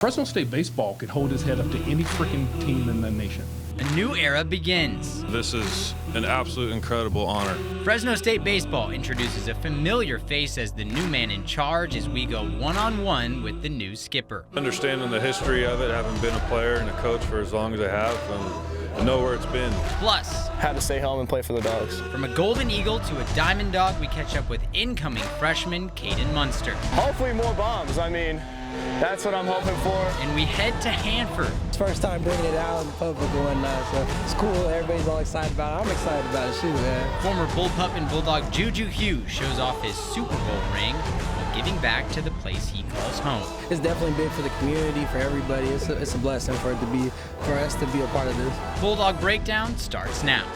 Fresno State baseball can hold his head up to any freaking team in the nation. A new era begins. This is an absolute incredible honor. Fresno State baseball introduces a familiar face as the new man in charge as we go one-on-one with the new skipper. Understanding the history of it, having been a player and a coach for as long as I have, I know where it's been. Plus, had to stay home and play for the Dogs. From a Golden Eagle to a Diamond Dog, we catch up with incoming freshman Caden Munster. Hopefully more bombs. I mean, that's what I'm hoping for. And we head to Hanford. It's first time bringing it out in the public and whatnot, so it's cool. Everybody's all excited about it. I'm excited about it too, man. Former Bullpup and Bulldog Juju Hughes shows off his Super Bowl ring while giving back to the place he calls home. It's definitely big for the community, for everybody. It's a blessing for us to be a part of this. Bulldog Breakdown starts now.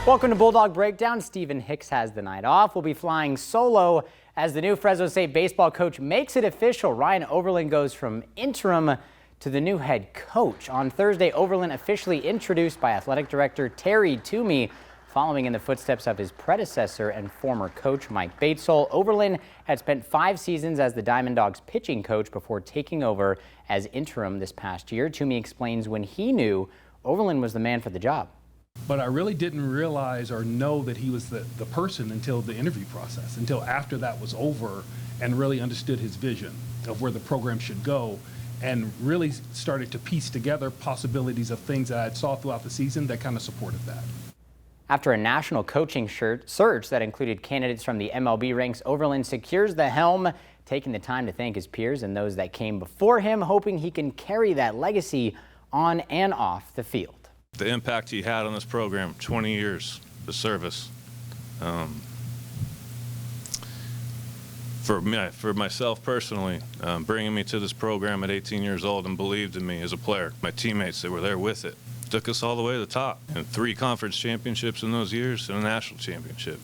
Welcome to Bulldog Breakdown. Stephen Hicks has the night off. We'll be flying solo as the new Fresno State baseball coach makes it official. Ryan Overland goes from interim to the new head coach. On Thursday, Overland officially introduced by athletic director Terry Toomey, following in the footsteps of his predecessor and former coach Mike Batesole. Overland had spent 5 seasons as the Diamond Dogs pitching coach before taking over as interim this past year. Toomey explains when he knew Overland was the man for the job. But I really didn't realize or know that he was the person until the interview process, until after that was over, and really understood his vision of where the program should go, and really started to piece together possibilities of things that I saw throughout the season that kind of supported that. After a national coaching search that included candidates from the MLB ranks, Overland secures the helm, taking the time to thank his peers and those that came before him, hoping he can carry that legacy on and off the field. The impact he had on this program, 20 years of service. For myself personally, bringing me to this program at 18 years old and believed in me as a player. My teammates that were there with it took us all the way to the top. And 3 conference championships in those years and a national championship.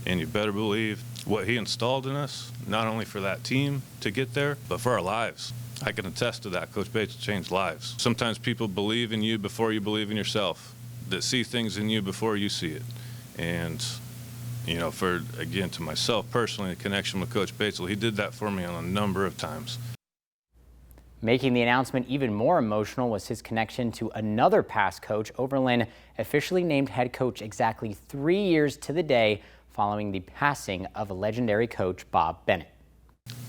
And you better believe what he installed in us, not only for that team to get there, but for our lives. I can attest to that. Coach Bates changed lives. Sometimes people believe in you before you believe in yourself, that see things in you before you see it. And, you know, to myself personally, the connection with Coach Bates, he did that for me on a number of times. Making the announcement even more emotional was his connection to another past coach. Overland officially named head coach exactly 3 years to the day following the passing of a legendary coach, Bob Bennett.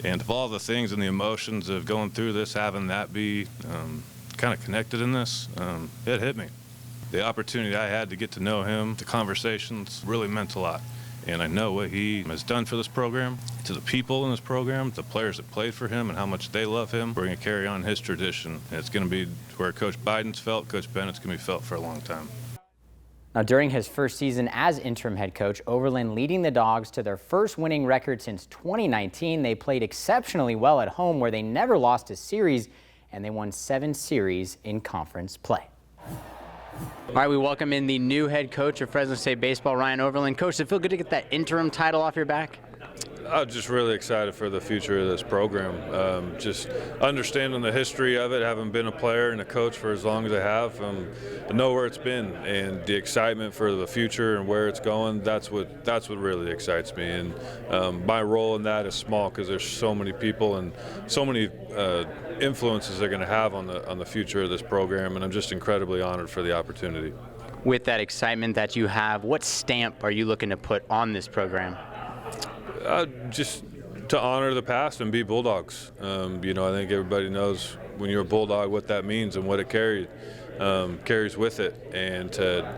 And of all the things and the emotions of going through this, having that be kind of connected in this, it hit me. The opportunity I had to get to know him, the conversations really meant a lot. And I know what he has done for this program, to the people in this program, the players that played for him and how much they love him. We're going to carry on his tradition. And it's going to be where Coach Biden's felt, Coach Bennett's going to be felt for a long time. Now, during his first season as interim head coach, Overland leading the Dogs to their first winning record since 2019. They played exceptionally well at home, where they never lost a series, and they won 7 series in conference play. All right, we welcome in the new head coach of Fresno State baseball, Ryan Overland. Coach, does it feel good to get that interim title off your back? I'm just really excited for the future of this program. Just understanding the history of it, having been a player and a coach for as long as I have, I know where it's been, and the excitement for the future and where it's going. That's what really excites me. And my role in that is small because there's so many people and so many influences they're going to have on the future of this program, and I'm just incredibly honored for the opportunity. With that excitement that you have, what stamp are you looking to put on this program? Just to honor the past and be Bulldogs. You know, I think everybody knows when you're a Bulldog what that means and what it carries with it. And to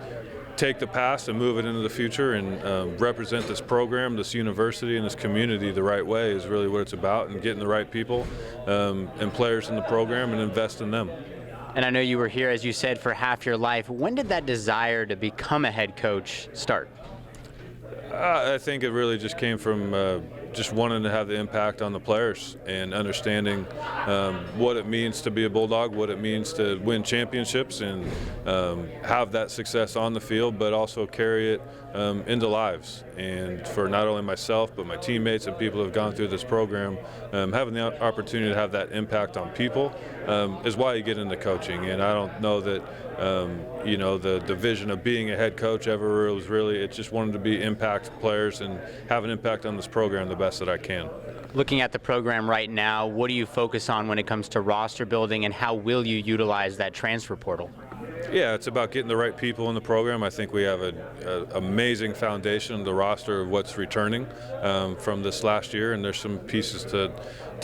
take the past and move it into the future and represent this program, this university, and this community the right way is really what it's about, and getting the right people and players in the program and invest in them. And I know you were here, as you said, for half your life. When did that desire to become a head coach start? I think it really just came from just wanting to have the impact on the players and understanding what it means to be a Bulldog, what it means to win championships and have that success on the field, but also carry it into lives. And for not only myself, but my teammates and people who have gone through this program, having the opportunity to have that impact on people is why you get into coaching. And I don't know that you know, the vision of being a head coach ever was really, it just wanted to be impact players and have an impact on this program the best that I can. Looking at the program right now, what do you focus on when it comes to roster building, and how will you utilize that transfer portal? Yeah, it's about getting the right people in the program. I think we have an amazing foundation, the roster of what's returning from this last year, and there's some pieces to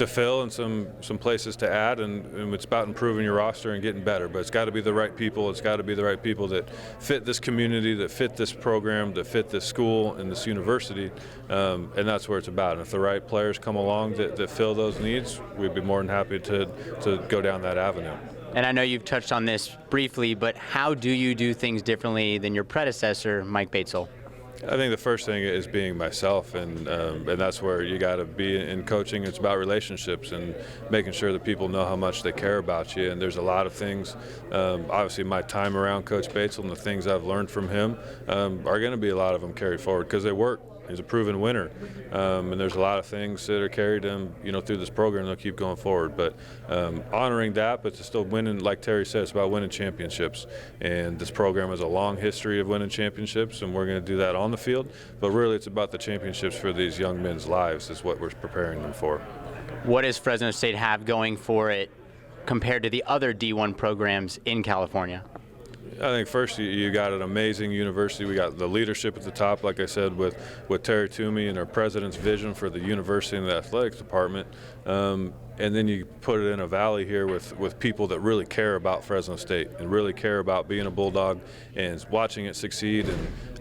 fill and some places to add, and it's about improving your roster and getting better. But it's got to be the right people. It's got to be the right people that fit this community, that fit this program, that fit this school and this university, and that's where it's about. And if the right players come along that fill those needs, we'd be more than happy to go down that avenue. And I know you've touched on this briefly, but how do you do things differently than your predecessor, Mike Batesole? I think the first thing is being myself, and that's where you got to be in coaching. It's about relationships and making sure that people know how much they care about you. And there's a lot of things. Obviously, my time around Coach Batesole and the things I've learned from him are going to be a lot of them carried forward because they work. He's a proven winner, and there's a lot of things that are carried you know, through this program that'll keep going forward. But honoring that, but to still winning, like Terry said, it's about winning championships. And this program has a long history of winning championships, and we're going to do that on the field. But really, it's about the championships for these young men's lives is what we're preparing them for. What does Fresno State have going for it compared to the other D1 programs in California? I think first you got an amazing university. We got the leadership at the top, like I said, with Terry Toomey and our president's vision for the university and the athletics department. And then you put it in a valley here with people that really care about Fresno State and really care about being a Bulldog and watching it succeed.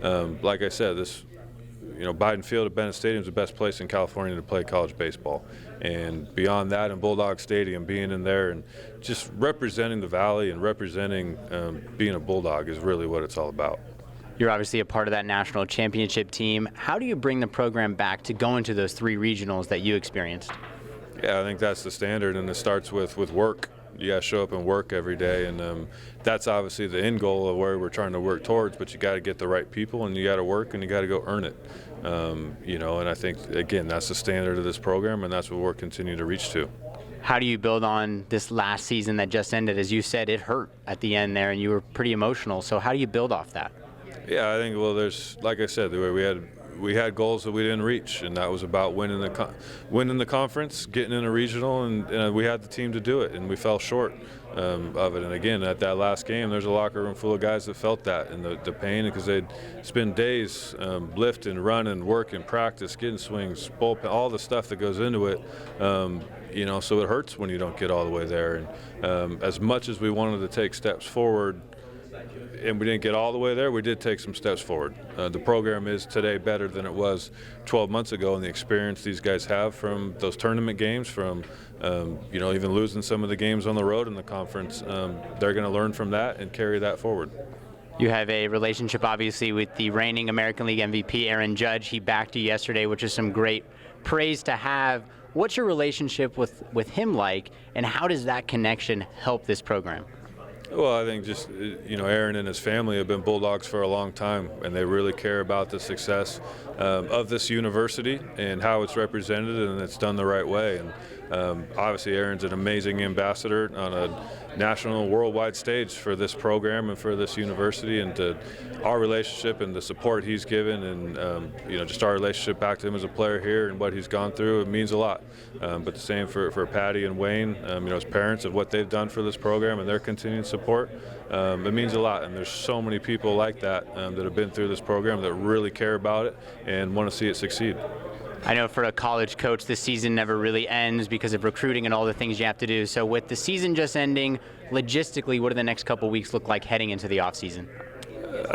And like I said, this, you know, Biden Field at Bennett Stadium is the best place in California to play college baseball. And beyond that, in Bulldog Stadium, being in there and just representing the Valley and representing being a Bulldog is really what it's all about. You're obviously a part of that national championship team. How do you bring the program back to going to those 3 regionals that you experienced? Yeah, I think that's the standard, and it starts with work. You got to show up and work every day, and that's obviously the end goal of where we're trying to work towards, but you got to get the right people, and you got to work, and you got to go earn it. You know, and I think, again, that's the standard of this program, and that's what we're continuing to reach to. How do you build on this last season that just ended? As you said, it hurt at the end there, and you were pretty emotional. So how do you build off that? Yeah, I think, well, there's, like I said, we had goals that we didn't reach, and that was about winning the conference, getting in a regional, and we had the team to do it, and we fell short of it. And again, at that last game, there's a locker room full of guys that felt that and the pain, because they'd spend days lifting, running, working, practice, getting swings, bullpen, all the stuff that goes into it. You know, so it hurts when you don't get all the way there. And as much as we wanted to take steps forward, and we didn't get all the way there, we did take some steps forward. The program is today better than it was 12 months ago, and the experience these guys have from those tournament games, from you know, even losing some of the games on the road in the conference, they're going to learn from that and carry that forward. You have a relationship, obviously, with the reigning American League MVP, Aaron Judge. He backed you yesterday, which is some great praise to have. What's your relationship with him like, and how does that connection help this program? Well, I think just, you know, Aaron and his family have been Bulldogs for a long time, and they really care about the success of this university and how it's represented, and it's done the right way. And obviously, Aaron's an amazing ambassador on a national, worldwide stage for this program and for this university, and our relationship and the support he's given, and you know, just our relationship back to him as a player here and what he's gone through, it means a lot. But the same for Patty and Wayne, you know, as parents, of what they've done for this program and their continued support. It means a lot, and there's so many people like that that have been through this program that really care about it and want to see it succeed. I know for a college coach, the season never really ends because of recruiting and all the things you have to do. So with the season just ending, logistically, what do the next couple weeks look like heading into the offseason?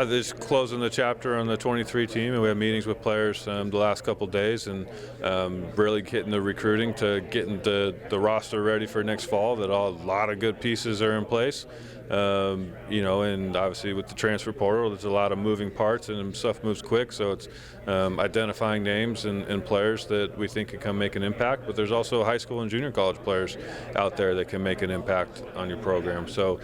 Just closing the chapter on the 23 team, and we have meetings with players the last couple days, and really getting the recruiting to getting the roster ready for next fall, that a lot of good pieces are in place. You know, and obviously with the transfer portal, there's a lot of moving parts and stuff moves quick, so it's identifying names and players that we think can come make an impact, but there's also high school and junior college players out there that can make an impact on your program. So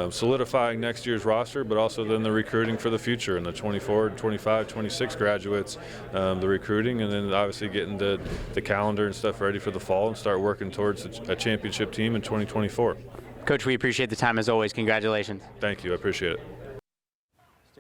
solidifying next year's roster, but also then the recruiting for the future and the 24, 25, 26 graduates, the recruiting, and then obviously getting the calendar and stuff ready for the fall and start working towards a championship team in 2024. Coach, we appreciate the time as always. Congratulations. Thank you. I appreciate it.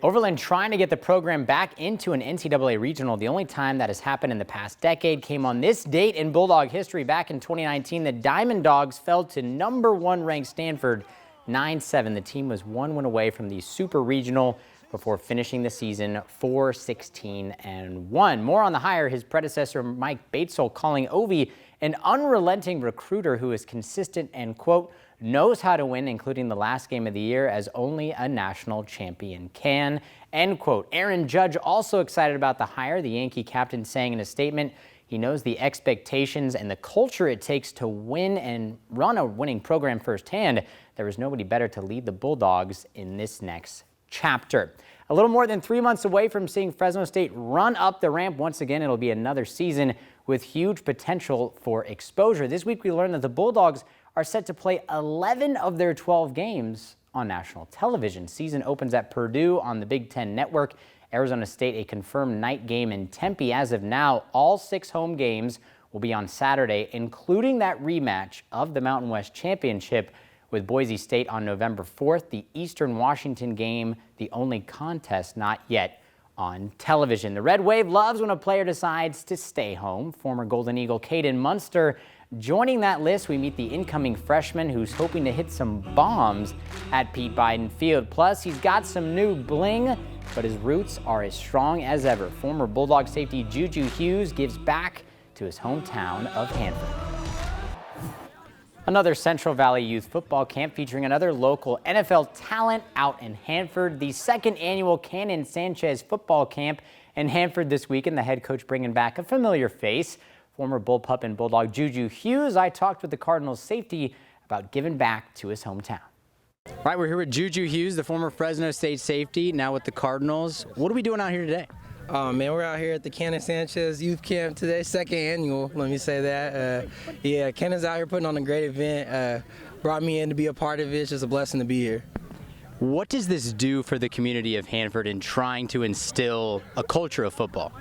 Overland trying to get the program back into an NCAA regional. The only time that has happened in the past decade came on this date in Bulldog history. Back in 2019, the Diamond Dogs fell to #1 ranked Stanford 9-7. The team was 1 win away from the Super Regional before finishing the season 4-16-1. More on the hire, his predecessor Mike Batesole calling Ovi an unrelenting recruiter who is consistent and, quote, knows how to win, including the last game of the year, as only a national champion can, end quote. Aaron Judge also excited about the hire. The Yankee captain saying in a statement he knows the expectations and the culture it takes to win and run a winning program firsthand. There is nobody better to lead the Bulldogs in this next chapter. A little more than 3 months away from seeing Fresno State run up the ramp once again. It'll be another season with huge potential for exposure. This week we learned that the Bulldogs are set to play 11 of their 12 games on national television. Season opens at Purdue on the Big Ten Network. Arizona State a confirmed night game in Tempe. As of now, all 6 home games will be on Saturday, including that rematch of the Mountain West Championship with Boise State on November 4th. The Eastern Washington game, the only contest not yet on television. The Red Wave loves when a player decides to stay home. Former Golden Eagle Caden Munster joining that list. We meet the incoming freshman who's hoping to hit some bombs at Pete Biden Field. Plus, he's got some new bling, but his roots are as strong as ever. Former Bulldog safety Juju Hughes gives back to his hometown of Hanford. Another Central Valley Youth Football Camp featuring another local NFL talent out in Hanford. The second annual Cannon Sanchez Football Camp in Hanford this weekend. The head coach bringing back a familiar face. Former Bullpup and Bulldog Juju Hughes. I talked with the Cardinals safety about giving back to his hometown. All right, we're here with Juju Hughes, the former Fresno State safety, now with the Cardinals. What are we doing out here today? Man, we're out here at the Cannon Sanchez Youth Camp today, second annual, let me say that. Yeah, Cannon's out here putting on a great event. Brought me in to be a part of it. It's just a blessing to be here. What does this do for the community of Hanford in trying to instill a culture of football?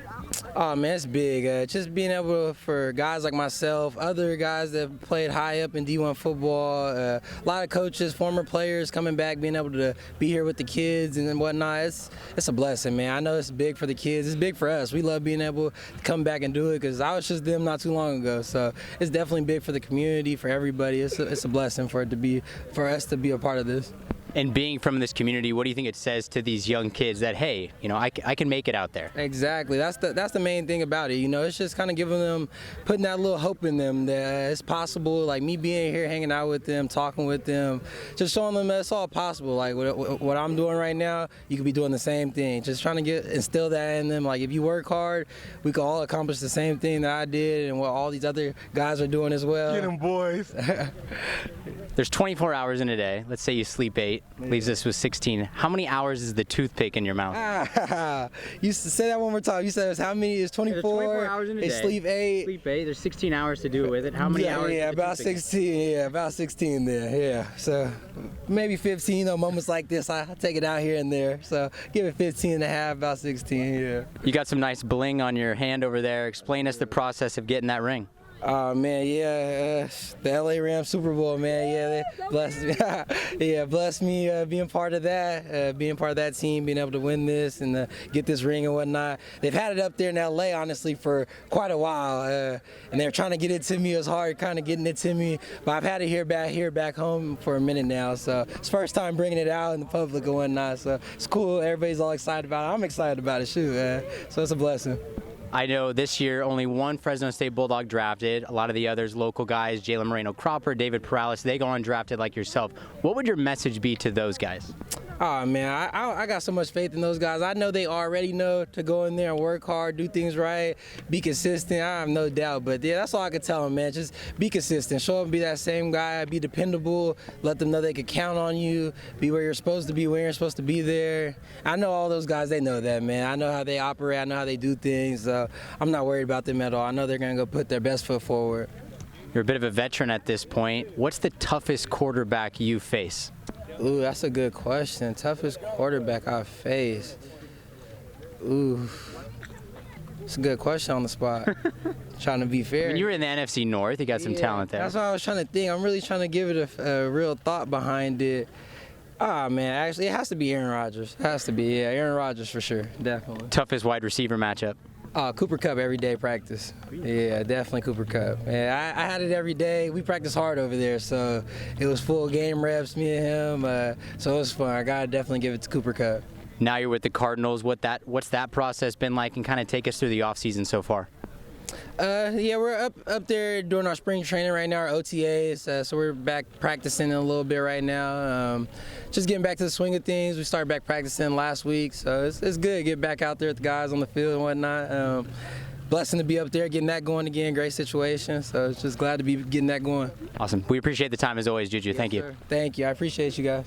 Oh man, it's big. Just being able for guys like myself, other guys that played high up in D1 football, a lot of coaches, former players coming back, being able to be here with the kids and whatnot. It's a blessing, man. I know it's big for the kids. It's big for us. We love being able to come back and do it because I was just them not too long ago. So it's definitely big for the community, for everybody. It's a blessing for us to be a part of this. And being from this community, what do you think it says to these young kids that, hey, you know, I can make it out there? Exactly. That's the main thing about it. You know, it's just kind of giving them, putting that little hope in them that it's possible. Like me being here, hanging out with them, talking with them, just showing them that it's all possible. Like what I'm doing right now, you could be doing the same thing. Just trying to instill that in them. Like if you work hard, we can all accomplish the same thing that I did and what all these other guys are doing as well. Get them, boys. There's 24 hours in a day. Let's say you sleep 8, leaves us with 16. How many hours is the toothpick in your mouth? You say that one more time. You said how many is 24? 24 hours in a day. They sleep 8. Sleep 8. There's 16 hours to do it with it. How many hours? Yeah, about 16. Yeah, about 16 there. Yeah, so maybe 15. You know, moments like this, I take it out here and there. So give it 15 and a half, about 16. Yeah. You got some nice bling on your hand over there. Explain us the process of getting that ring. Man, yeah, the LA Rams Super Bowl, man, yeah, they blessed me. Yeah, blessed me being part of that, being part of that team, being able to win this and get this ring and whatnot. They've had it up there in LA, honestly, for quite a while, and they're trying to get it to me. It was hard kind of getting it to me, but I've had it here back home for a minute now, so it's first time bringing it out in the public and whatnot, so it's cool. Everybody's all excited about it. I'm excited about it, shoot, so it's a blessing. I know this year only one Fresno State Bulldog drafted. A lot of the others, local guys, Jalen Moreno-Cropper, David Perales, they go undrafted like yourself. What would your message be to those guys? Oh, man, I got so much faith in those guys. I know they already know to go in there and work hard, do things right, be consistent. I have no doubt. But, yeah, that's all I can tell them, man. Just be consistent. Show them, be that same guy, be dependable, let them know they can count on you, be where you're supposed to be, when you're supposed to be there. I know all those guys, they know that, man. I know how they operate. I know how they do things. I'm not worried about them at all. I know they're going to go put their best foot forward. You're a bit of a veteran at this point. What's the toughest quarterback you face? Ooh, that's a good question. Toughest quarterback I've faced. Ooh. It's a good question on the spot. Trying to be fair. I mean, you were in the NFC North. You got some talent there. That's what I was trying to think. I'm really trying to give it a real thought behind it. Ah, man, actually, it has to be Aaron Rodgers. It has to be, yeah, Aaron Rodgers for sure, definitely. Toughest wide receiver matchup? Cooper Kupp every day practice. Yeah, definitely Cooper Kupp. Yeah, I had it every day. We practiced hard over there, so it was full game reps, me and him. So it was fun. I gotta definitely give it to Cooper Kupp. Now you're with the Cardinals. What's that process been like, and kind of take us through the offseason so far? Yeah, we're up there doing our spring training right now, our OTAs. So we're back practicing a little bit right now. Just getting back to the swing of things. We started back practicing last week, so it's good. Get back out there with the guys on the field and whatnot. Blessing to be up there, getting that going again. Great situation. So it's just glad to be getting that going. Awesome. We appreciate the time as always, Juju. Yes, Thank you. sir. Thank you. I appreciate you guys.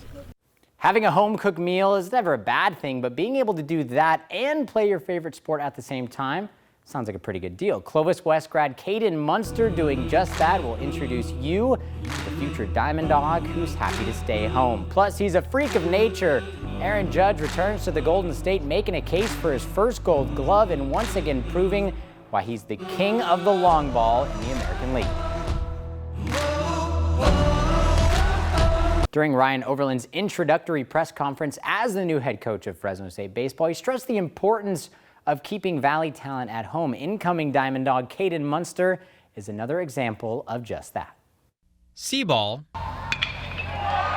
Having a home-cooked meal is never a bad thing, but being able to do that and play your favorite sport at the same time sounds like a pretty good deal. Clovis West grad Caden Munster doing just that will introduce you to the future Diamond Dog who's happy to stay home. Plus, he's a freak of nature. Aaron Judge returns to the Golden State, making a case for his first Gold Glove and once again proving why he's the king of the long ball in the American League. During Ryan Overland's introductory press conference as the new head coach of Fresno State baseball, he stressed the importance of keeping Valley talent at home. Incoming Diamond Dog Caden Munster is another example of just that. See ball,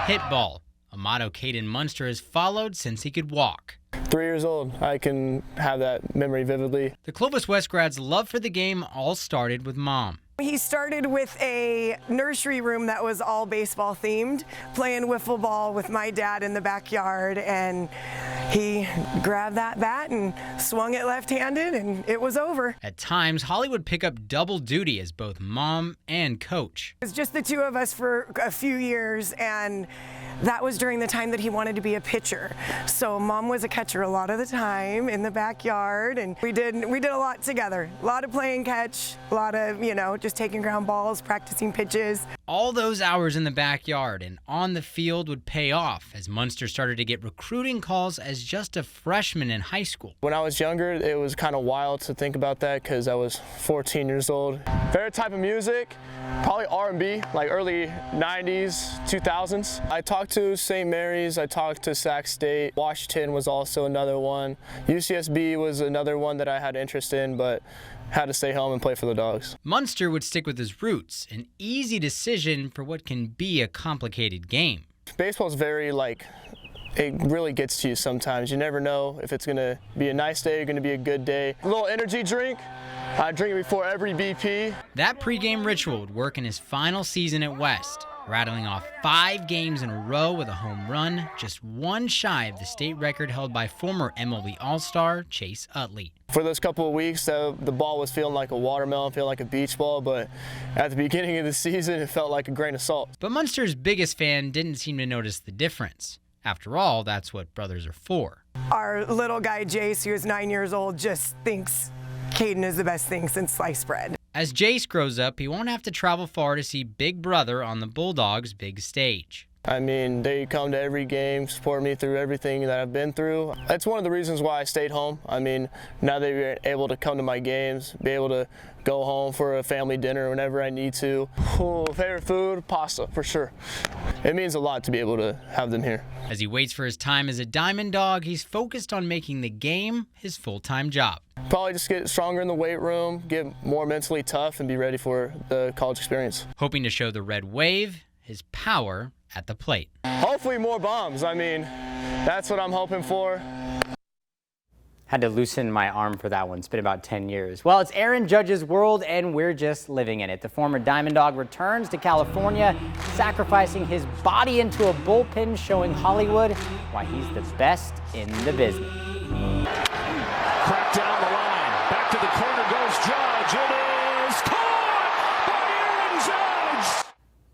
hit ball, a motto Caden Munster has followed since he could walk. 3 years old, I can have that memory vividly. The Clovis West grad's love for the game all started with Mom. He started with a nursery room that was all baseball themed, playing wiffle ball with my dad in the backyard, and he grabbed that bat and swung it left-handed, and it was over. At times, Holly would pick up double duty as both mom and coach. It was just the two of us for a few years, and that was during the time that he wanted to be a pitcher. So Mom was a catcher a lot of the time in the backyard, and we did a lot together. A lot of playing catch, a lot of, just taking ground balls, practicing pitches. All those hours in the backyard and on the field would pay off as Munster started to get recruiting calls as just a freshman in high school. When I was younger, it was kind of wild to think about that because I was 14 years old. Favorite type of music? Probably R&B, like early 90s, 2000s. I talked to St. Mary's, I talked to Sac State. Washington was also another one. UCSB was another one that I had interest in, but had to stay home and play for the Dogs. Munster would stick with his roots, an easy decision for what can be a complicated game. Baseball's very, it really gets to you sometimes. You never know if it's going to be a nice day or going to be a good day. A little energy drink. I drink it before every BP. That pregame ritual would work in his final season at West, rattling off 5 games in a row with a home run, just one shy of the state record held by former MLB All-Star Chase Utley. For those couple of weeks, the ball was feeling like a watermelon, feeling like a beach ball, but at the beginning of the season, it felt like a grain of salt. But Munster's biggest fan didn't seem to notice the difference. After all, that's what brothers are for. Our little guy, Jace, who is 9 years old, just thinks Caden is the best thing since sliced bread. As Jace grows up, he won't have to travel far to see Big Brother on the Bulldogs' big stage. I mean, they come to every game, support me through everything that I've been through. That's one of the reasons why I stayed home. I mean, now that you're able to come to my games, be able to go home for a family dinner whenever I need to. Oh, favorite food? Pasta, for sure. It means a lot to be able to have them here. As he waits for his time as a Diamond Dog, he's focused on making the game his full-time job. Probably just get stronger in the weight room, get more mentally tough, and be ready for the college experience. Hoping to show the Red Wave his power at the plate. Hopefully more bombs. I mean, that's what I'm hoping for. Had to loosen my arm for that one. It's been about 10 years. Well, it's Aaron Judge's world, and we're just living in it. The former Diamond Dog returns to California, sacrificing his body into a bullpen, showing Hollywood why he's the best in the business. Crack down the line. Back to the corner goes Judge. It is caught by Aaron Judge.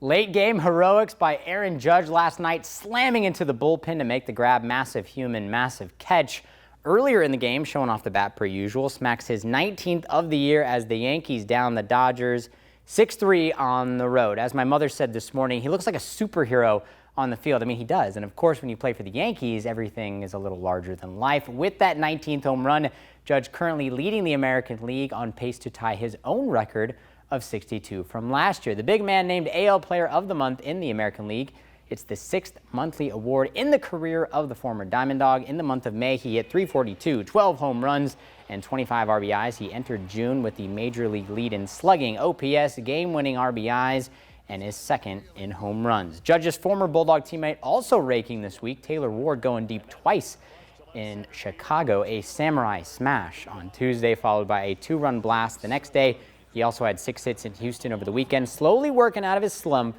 Late game heroics by Aaron Judge last night, slamming into the bullpen to make the grab. Massive human, massive catch. Earlier in the game, showing off the bat per usual, smacks his 19th of the year as the Yankees down the Dodgers 6-3 on the road. As my mother said this morning, he looks like a superhero on the field. I mean, he does. And of course, when you play for the Yankees, everything is a little larger than life. With that 19th home run, Judge currently leading the American League, on pace to tie his own record of 62 from last year. The big man named AL Player of the Month in the American League. It's the 6th monthly award in the career of the former Diamond Dog. In the month of May, he hit .342, 12 home runs, and 25 RBIs. He entered June with the major league lead in slugging, OPS, game-winning RBIs, and is second in home runs. Judge's former Bulldog teammate also raking this week, Taylor Ward, going deep twice in Chicago, a samurai smash on Tuesday, followed by a 2-run blast the next day. He also had 6 hits in Houston over the weekend, slowly working out of his slump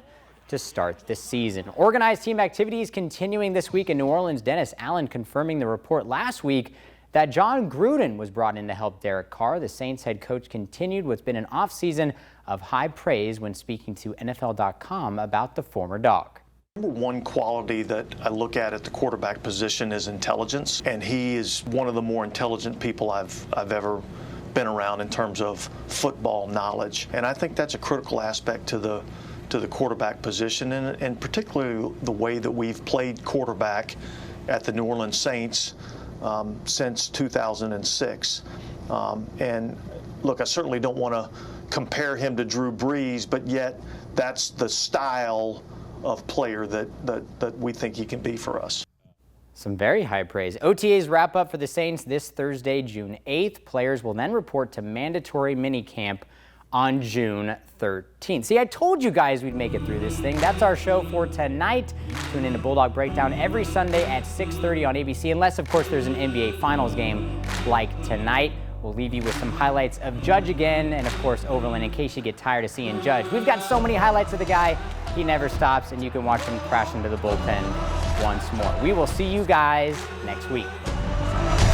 to start the season. Organized team activities continuing this week in New Orleans. Dennis Allen confirming the report last week that John Gruden was brought in to help Derek Carr. The Saints head coach continued what's been an offseason of high praise when speaking to NFL.com about the former Dog. Number one quality that I look at the quarterback position is intelligence, and he is one of the more intelligent people I've ever been around in terms of football knowledge. And I think that's a critical aspect to the quarterback position, and particularly the way that we've played quarterback at the New Orleans Saints since 2006. And look, I certainly don't want to compare him to Drew Brees, but yet that's the style of player that we think he can be for us. Some very high praise. OTAs wrap up for the Saints this Thursday, June 8th. Players will then report to mandatory minicamp on June 13th. See, I told you guys we'd make it through this thing. That's our show for tonight. Tune in to Bulldog Breakdown every Sunday at 6:30 on ABC, unless, of course, there's an NBA Finals game like tonight. We'll leave you with some highlights of Judge again, and, of course, Overland, in case you get tired of seeing Judge. We've got so many highlights of the guy. He never stops, and you can watch him crash into the bullpen once more. We will see you guys next week.